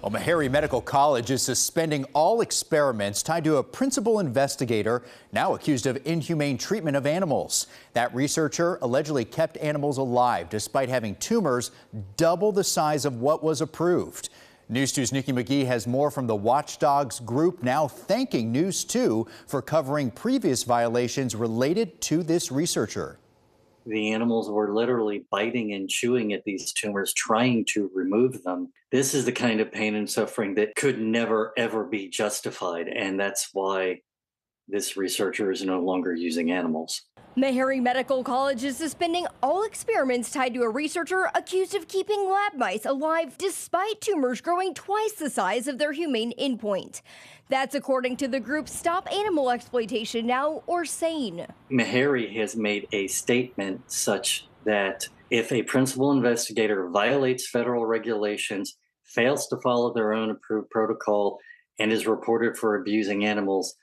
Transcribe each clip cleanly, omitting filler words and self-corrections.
Well, Meharry Medical College is suspending all experiments tied to a principal investigator now accused of inhumane treatment of animals. That researcher allegedly kept animals alive despite having tumors double the size of what was approved. News 2's Nikki McGee has more from the Watchdogs group, now thanking News 2 for covering previous violations related to this researcher. The animals were literally biting and chewing at these tumors, trying to remove them. This is the kind of pain and suffering that could never, ever be justified. And that's why this researcher is no longer using animals. Meharry Medical College is suspending all experiments tied to a researcher accused of keeping lab mice alive despite tumors growing twice the size of their humane endpoint. That's according to the group Stop Animal Exploitation Now, or SANE. Meharry has made a statement such that if a principal investigator violates federal regulations, fails to follow their own approved protocol, and is reported for abusing animals,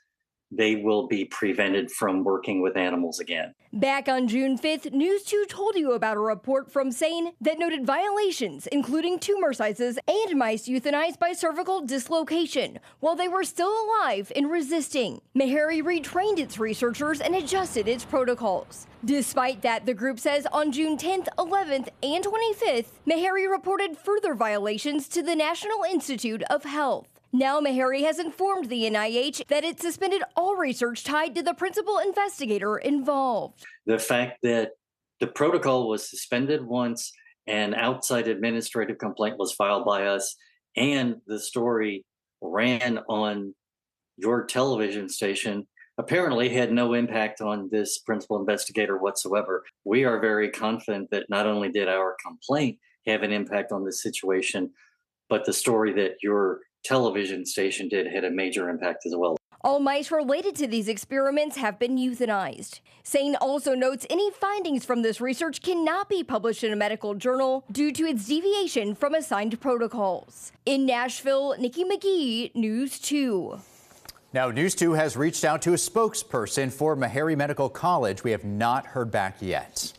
they will be prevented from working with animals again. Back on June 5th, News 2 told you about a report from SANE that noted violations, including tumor sizes and mice euthanized by cervical dislocation while they were still alive and resisting. Meharry retrained its researchers and adjusted its protocols. Despite that, the group says on June 10th, 11th, and 25th, Meharry reported further violations to the National Institute of Health. Now Meharry has informed the NIH that it suspended all research tied to the principal investigator involved. The fact that the protocol was suspended once, an outside administrative complaint was filed by us, and the story ran on your television station apparently had no impact on this principal investigator whatsoever. We are very confident that not only did our complaint have an impact on this situation, but the story that your television station did had a major impact as well. All mice related to these experiments have been euthanized. SANE also notes any findings from this research cannot be published in a medical journal due to its deviation from assigned protocols. In Nashville, Nikki McGee, News 2. Now, News 2 has reached out to a spokesperson for Meharry Medical College. We have not heard back yet.